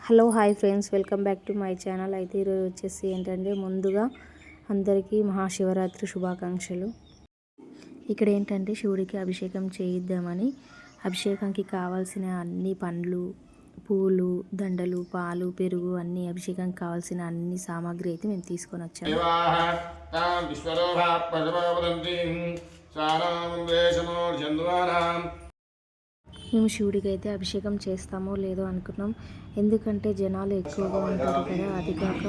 Hello hi friends, welcome back to my channel. అయితే ఈరోజు వచ్చేసి ఏంటంటే ముందుగా అందరికీ మహాశివరాత్రి శుభాకాంక్షలు. ఇక్కడ ఏంటంటే శివుడికి అభిషేకం చేయిద్దామని అభిషేకంకి కావాల్సిన అన్ని పండ్లు, పూలు, దండలు, పాలు, పెరుగు అన్ని అభిషేకంకి కావాల్సిన అన్ని సామాగ్రి అయితే మేము తీసుకొని వచ్చాము. మేము శివుడికి అయితే అభిషేకం చేస్తామో లేదో అనుకున్నాం. ఎందుకంటే జనాలు ఎక్కువగా ఉంటారు కదా, అది కాక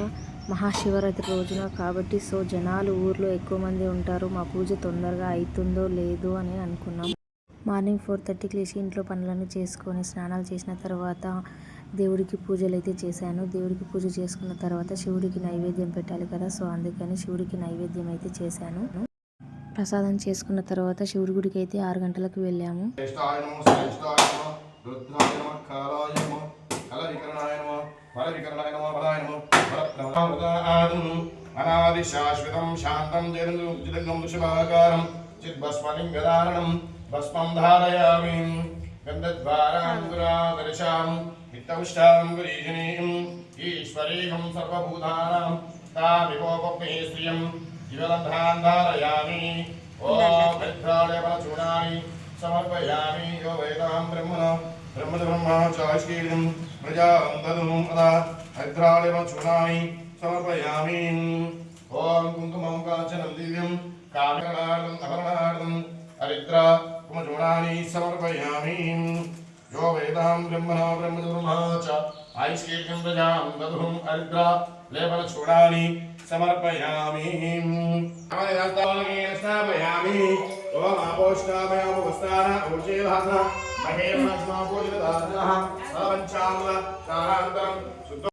మహాశివరాత్రి రోజున కాబట్టి జనాలు ఊర్లో ఎక్కువ మంది ఉంటారు. మా పూజ తొందరగా అవుతుందో లేదో అని అనుకున్నాం. మార్నింగ్ 4:30కి లేచి ఇంట్లో పనులన్నీ చేసుకొని స్నానాలు చేసిన తర్వాత దేవుడికి పూజలు అయితే చేశాను. దేవుడికి పూజ చేసుకున్న తర్వాత శివుడికి నైవేద్యం పెట్టాలి కదా, అందుకని శివుడికి నైవేద్యం అయితే చేశాను. ప్రసాదం చేసుకున్న తర్వాత శివుడి గుడికి అయితే 6 గంటలకు వెళ్ళాము. అనాది శాశ్వతం శాంతం జగం శుభాకారం చిద్భస్మలింగదారణం భస్మం ధారయామి గంధద్వారాంగురాదర్శాం నిత్యముష్టాం గురీజనీయం ఈశ్వరీయం సర్వభూతానాం తామివోపమే శ్రియం జీవలంధాన్ ధారయామి. ఓం భద్రాళయవనచూర్ణాని సమర్పయామి. యో వేదాం బ్రహ్మచాష్కీర్యం ప్రజాం దదుం అదా భద్రాళయవనచూర్ణాని సమర్పయామి. ఓం కుంకుమం కాంచనం దివ్యం కామరణార్థం అపరణార్థం హరిద్ర కుమచూర్ణాని సమర్పయామి. యో వేదాం బ్రహ్మచాష్కీర్యం ప్రజాం దదుం హరిద్ర లేవనచూర్ణాని సమర్పయామి. స్థాపయామి. ఓం ఆపోష్టాభయాము వస్తాన ఊర్జేవాస మహేర్మస్మాపోజితారః సర్వంచామల కారాంతరం శుద్ధ.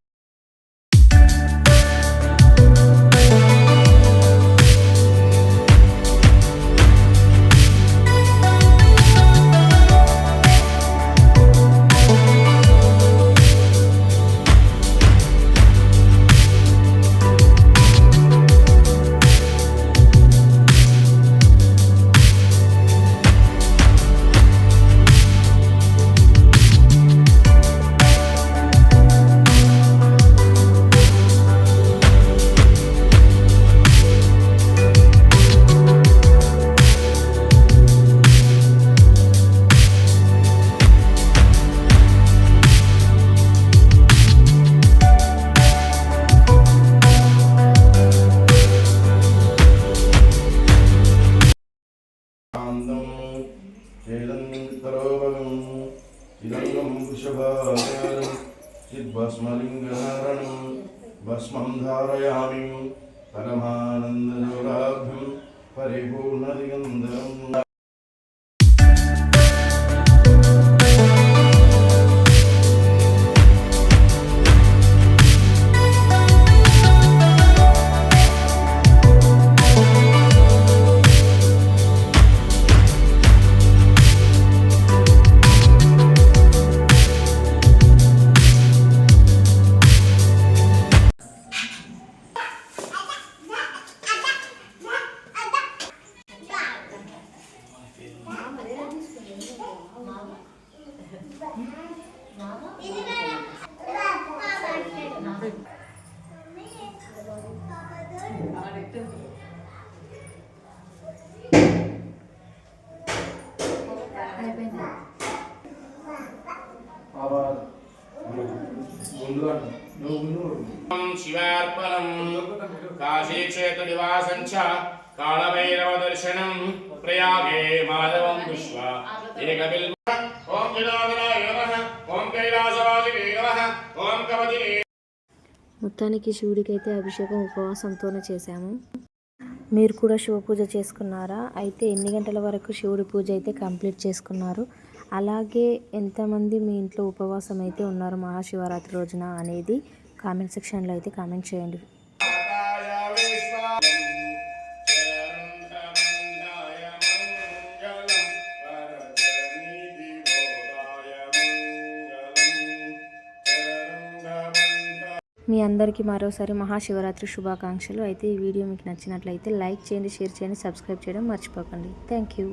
చిద్భస్మలింగధారణం భస్మం ధారయామి. పరమానందజోరాభ్యం పరిపూర్ణదిగంధరం. శివార్పణం కాశీక్షేత్ర నివాసం చ కాళభైరవ దర్శనం ప్రయాగే మాధవం దృష్ట్వా ఏకబిల్వ. ఓం జనార్దనాయ నమః. ఓం కైలాసవాసినే నమః. ఓం కవచినే. మొత్తానికి శివుడికి అయితే అభిషేకం ఉపవాసంతోనే చేశాము. మీరు కూడా శివ పూజ చేసుకున్నారా? అయితే ఎన్ని గంటల వరకు శివుడి పూజ అయితే కంప్లీట్ చేసుకున్నారు? అలాగే ఎంతమంది మీ ఇంట్లో ఉపవాసం అయితే ఉన్నారు మహాశివరాత్రి రోజున అనేది కామెంట్ సెక్షన్లో అయితే కామెంట్ చేయండి. మీ అందరికీ మరోసారి మహాశివరాత్రి శుభాకాంక్షలు. అయితే ఈ వీడియో మీకు నచ్చినట్లయితే లైక్ చేయండి, షేర్ చేయండి, సబ్స్క్రైబ్ చేయడం మర్చిపోకండి. Thank you.